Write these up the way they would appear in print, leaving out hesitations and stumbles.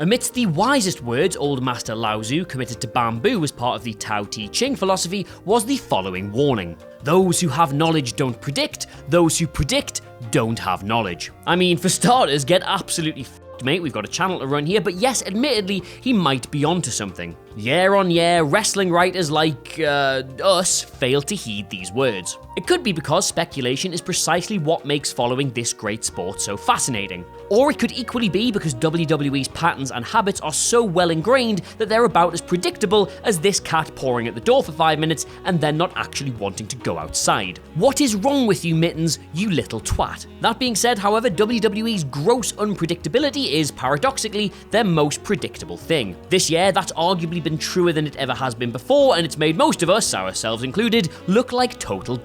Amidst the wisest words old Master Lao Tzu committed to bamboo as part of the Tao Te Ching philosophy was the following warning: those who have knowledge don't predict, those who predict don't have knowledge. I mean, for starters, get absolutely f***ed, mate, we've got a channel to run here, but yes, admittedly, he might be onto something. Year on year, wrestling writers like, us fail to heed these words. It could be because speculation is precisely what makes following this great sport so fascinating. Or it could equally be because WWE's patterns and habits are so well ingrained that they're about as predictable as this cat pouring at the door for 5 minutes and then not actually wanting to go outside. What is wrong with you, Mittens, you little twat? That being said, however, WWE's gross unpredictability is, paradoxically, their most predictable thing. This year, that's arguably been truer than it ever has been before, and it's made most of us, ourselves included, look like total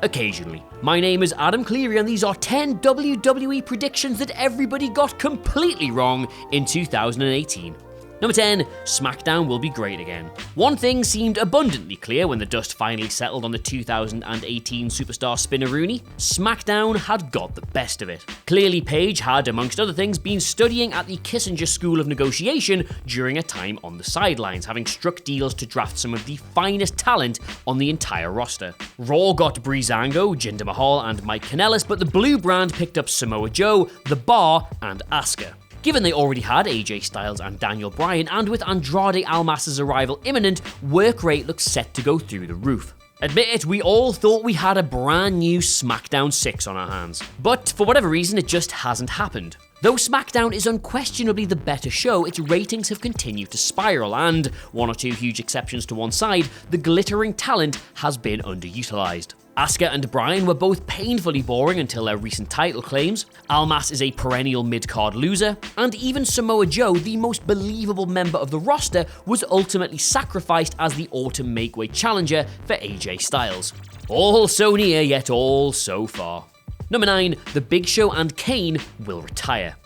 occasionally. My name is Adam Cleary, and these are 10 WWE predictions that everybody got completely wrong in 2018. Number 10, SmackDown will be great again. One thing seemed abundantly clear when the dust finally settled on the 2018 superstar Spinneroonie: SmackDown had got the best of it. Clearly, Paige had, amongst other things, been studying at the Kissinger School of Negotiation during a time on the sidelines, having struck deals to draft some of the finest talent on the entire roster. Raw got Breezango, Jinder Mahal, and Mike Kanellis, but the blue brand picked up Samoa Joe, The Bar, and Asuka. Given they already had AJ Styles and Daniel Bryan, and with Andrade Almas's arrival imminent, work rate looks set to go through the roof. Admit it, we all thought we had a brand new SmackDown 6 on our hands. But for whatever reason, it just hasn't happened. Though SmackDown is unquestionably the better show, its ratings have continued to spiral, and, one or two huge exceptions to one side, the glittering talent has been underutilized. Asuka and Bryan were both painfully boring until their recent title claims, Almas is a perennial mid-card loser, and even Samoa Joe, the most believable member of the roster, was ultimately sacrificed as the autumn makeweight challenger for AJ Styles. All so near, yet all so far. Number 9, The Big Show and KANE will retire.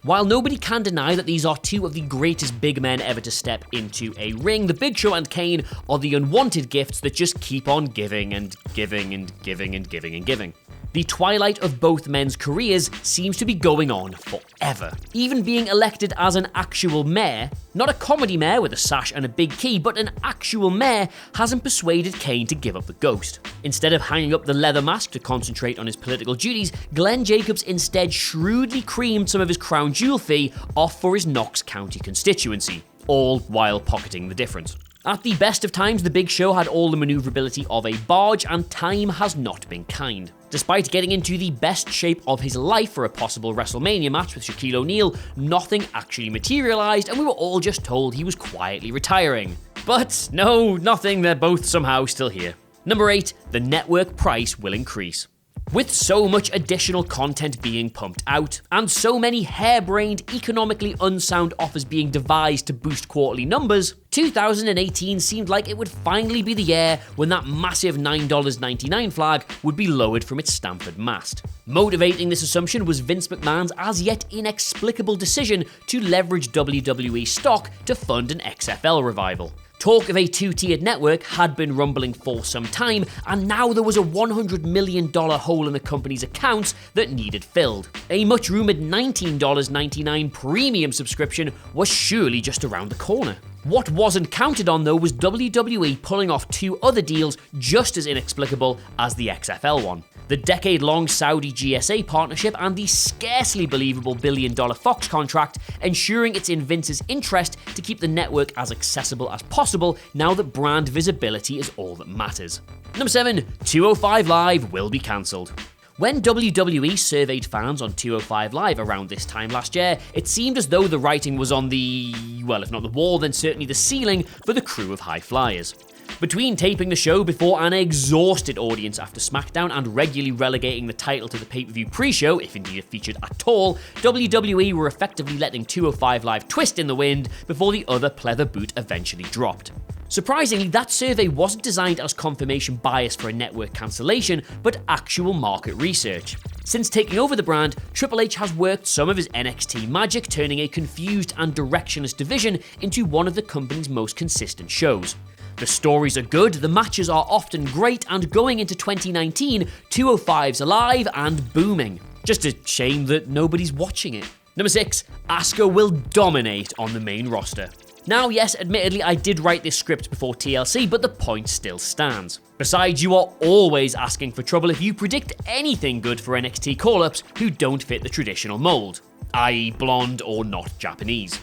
While nobody can deny that these are two of the greatest big men ever to step into a ring, The Big Show and KANE are the unwanted gifts that just keep on giving and giving and giving and giving and giving. The twilight of both men's careers seems to be going on forever. Even being elected as an actual mayor, not a comedy mayor with a sash and a big key, but an actual mayor, hasn't persuaded KANE to give up the ghost. Instead of hanging up the leather mask to concentrate on his political duties, Glenn Jacobs instead shrewdly creamed some of his crown jewel fee off for his Knox County constituency, all while pocketing the difference. At the best of times, The Big Show had all the maneuverability of a barge, and time has not been kind. Despite getting into the best shape of his life for a possible WrestleMania match with Shaquille O'Neal, nothing actually materialized, and we were all just told he was quietly retiring. But no, nothing, they're both somehow still here. Number 8, the network price will increase. With so much additional content being pumped out, and so many harebrained, economically unsound offers being devised to boost quarterly numbers, 2018 seemed like it would finally be the year when that massive $9.99 flag would be lowered from its Stamford mast. Motivating this assumption was Vince McMahon's as yet inexplicable decision to leverage WWE stock to fund an XFL revival. Talk of a two-tiered network had been rumbling for some time, and now there was a $100 million hole in the company's accounts that needed filled. A much-rumoured $19.99 premium subscription was surely just around the corner. What wasn't counted on, though, was WWE pulling off two other deals just as inexplicable as the XFL one. The decade-long Saudi GSA partnership and the scarcely believable billion-dollar Fox contract, ensuring it's in Vince's interest to keep the network as accessible as possible now that brand visibility is all that matters. Number 7, 205 Live will be cancelled. When WWE surveyed fans on 205 Live around this time last year, it seemed as though the writing was on the, well, if not the wall, then certainly the ceiling for the crew of high flyers. Between taping the show before an exhausted audience after SmackDown and regularly relegating the title to the pay-per-view pre-show, if indeed it featured at all, WWE were effectively letting 205 Live twist in the wind before the other pleather boot eventually dropped. Surprisingly, that survey wasn't designed as confirmation bias for a network cancellation, but actual market research. Since taking over the brand, Triple H has worked some of his NXT magic, turning a confused and directionless division into one of the company's most consistent shows. The stories are good, the matches are often great, and going into 2019, 205's alive and booming. Just a shame that nobody's watching it. Number 6, Asuka will dominate on the main roster. Now, yes, admittedly, I did write this script before TLC, but the point still stands. Besides, you are always asking for trouble if you predict anything good for NXT call-ups who don't fit the traditional mold, i.e. blonde or not Japanese.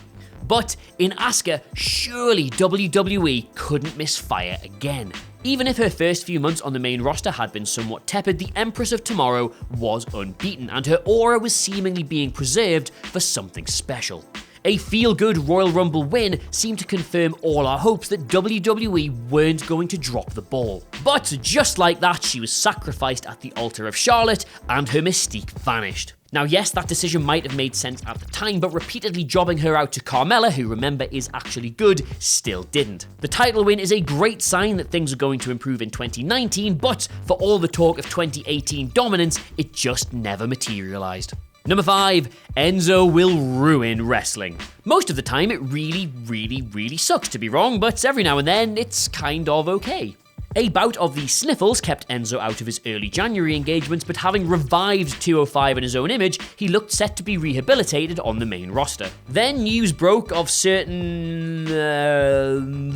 But in Asuka, surely WWE couldn't misfire again. Even if her first few months on the main roster had been somewhat tepid, the Empress of Tomorrow was unbeaten, and her aura was seemingly being preserved for something special. A feel-good Royal Rumble win seemed to confirm all our hopes that WWE weren't going to drop the ball. But just like that, she was sacrificed at the altar of Charlotte, and her mystique vanished. Now yes, that decision might have made sense at the time, but repeatedly jobbing her out to Carmella, who remember is actually good, still didn't. The title win is a great sign that things are going to improve in 2019, but for all the talk of 2018 dominance, it just never materialized. Number 5, ENZO will ruin wrestling. Most of the time it really sucks to be wrong, but every now and then it's kind of okay. A bout of the sniffles kept ENZO out of his early January engagements, but having revived 205 in his own image, he looked set to be rehabilitated on the main roster. Then news broke of certain,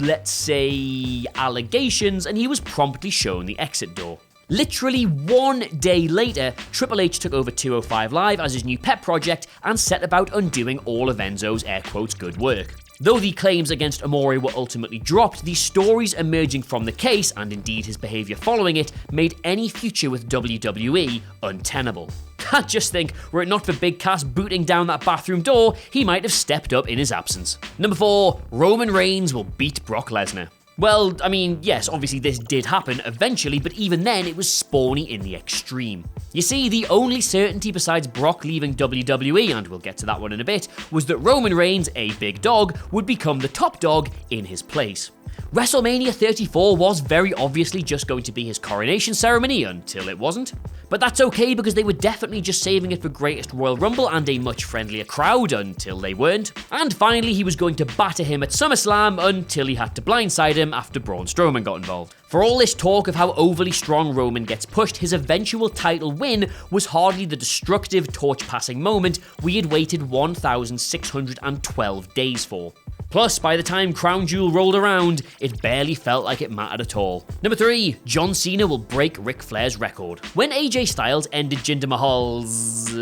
let's say, allegations, and he was promptly shown the exit door. Literally 1 day later, Triple H took over 205 Live as his new pet project and set about undoing all of ENZO's air quotes good work. Though the claims against Amore were ultimately dropped, the stories emerging from the case, and indeed his behaviour following it, made any future with WWE untenable. I just think, were it not for Big Cass booting down that bathroom door, he might have stepped up in his absence. Number 4, Roman Reigns will beat Brock Lesnar. Well, I mean, yes, obviously this did happen eventually, but even then it was spawny in the extreme. You see, the only certainty besides Brock leaving WWE, and we'll get to that one in a bit, was that Roman Reigns, a big dog, would become the top dog in his place. WrestleMania 34 was very obviously just going to be his coronation ceremony until it wasn't. But that's okay because they were definitely just saving it for Greatest Royal Rumble and a much friendlier crowd until they weren't. And finally he was going to batter him at SummerSlam until he had to blindside him after Braun Strowman got involved. For all this talk of how overly strong Roman gets pushed, his eventual title win was hardly the destructive torch-passing moment we had waited 1,612 days for. Plus, by the time Crown Jewel rolled around, it barely felt like it mattered at all. Number 3, John Cena will break Ric Flair's record. When AJ Styles ended Jinder Mahal's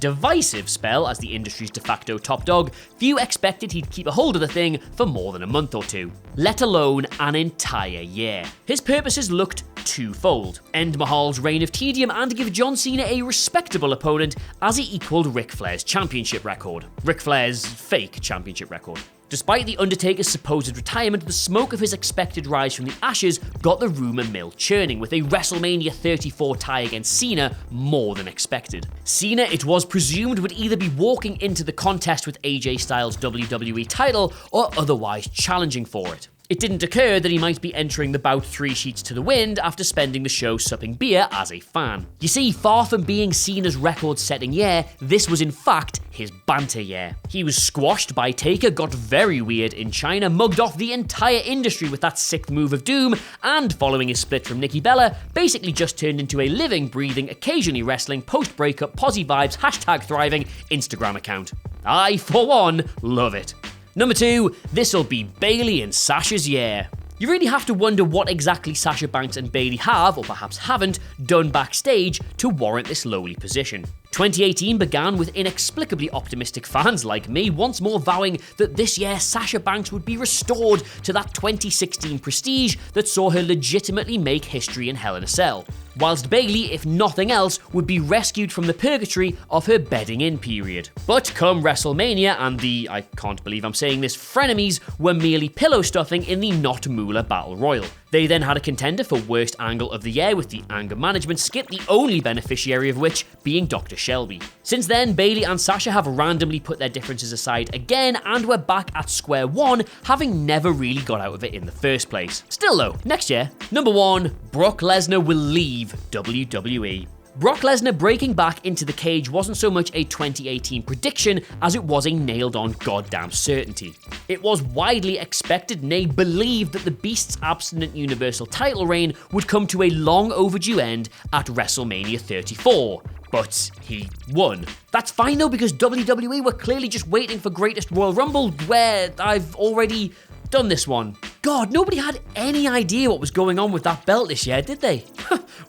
divisive spell as the industry's de facto top dog, few expected he'd keep a hold of the thing for more than a month or two, let alone an entire year. His purposes looked twofold: end Mahal's reign of tedium and give John Cena a respectable opponent as he equaled Ric Flair's championship record. Ric Flair's fake championship record. Despite The Undertaker's supposed retirement, the smoke of his expected rise from the ashes got the rumour mill churning, with a WrestleMania 34 tie against Cena more than expected. Cena, it was presumed, would either be walking into the contest with AJ Styles' WWE title or otherwise challenging for it. It didn't occur that he might be entering the bout 3 sheets to the wind after spending the show supping beer as a fan. You see, far from being Cena's record-setting year, this was in fact his banter year. He was squashed by Taker, got very weird in China, mugged off the entire industry with that 6th move of doom, and following his split from Nikki Bella, basically just turned into a living, breathing, occasionally wrestling, post-breakup, posy vibes, #thriving Instagram account. I, for one, love it. Number 2, this'll be Bayley and Sasha's year. You really have to wonder what exactly Sasha Banks and Bayley have, or perhaps haven't, done backstage to warrant this lowly position. 2018 began with inexplicably optimistic fans like me once more vowing that this year Sasha Banks would be restored to that 2016 prestige that saw her legitimately make history in Hell in a Cell, whilst Bayley, if nothing else, would be rescued from the purgatory of her bedding in period. But come WrestleMania and the, I can't believe I'm saying this, frenemies were merely pillow stuffing in the not Moolah Battle Royal. They then had a contender for worst angle of the year with the anger management skit, the only beneficiary of which being Dr. Shelby. Since then, Bayley and Sasha have randomly put their differences aside again, and we're back at square one, having never really got out of it in the first place. Still though, next year. Number 1, Brock Lesnar will leave WWE. Brock Lesnar breaking back into the cage wasn't so much a 2018 prediction as it was a nailed-on goddamn certainty. It was widely expected, nay believed, that the Beast's abstinent Universal title reign would come to a long overdue end at WrestleMania 34. But he won. That's fine though, because WWE were clearly just waiting for Greatest Royal Rumble, where I've already done this one. God, nobody had any idea what was going on with that belt this year, did they?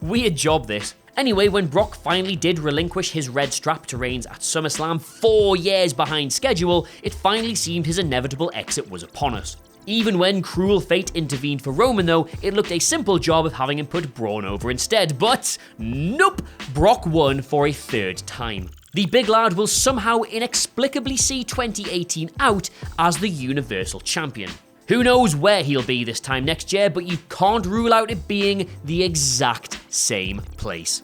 Weird job, this. Anyway, when Brock finally did relinquish his red strap to Reigns at SummerSlam 4 years behind schedule, it finally seemed his inevitable exit was upon us. Even when cruel fate intervened for Roman though, it looked a simple job of having him put Braun over instead, but nope, Brock won for a third time. The big lad will somehow inexplicably see 2018 out as the Universal Champion. Who knows where he'll be this time next year, but you can't rule out it being the exact same place.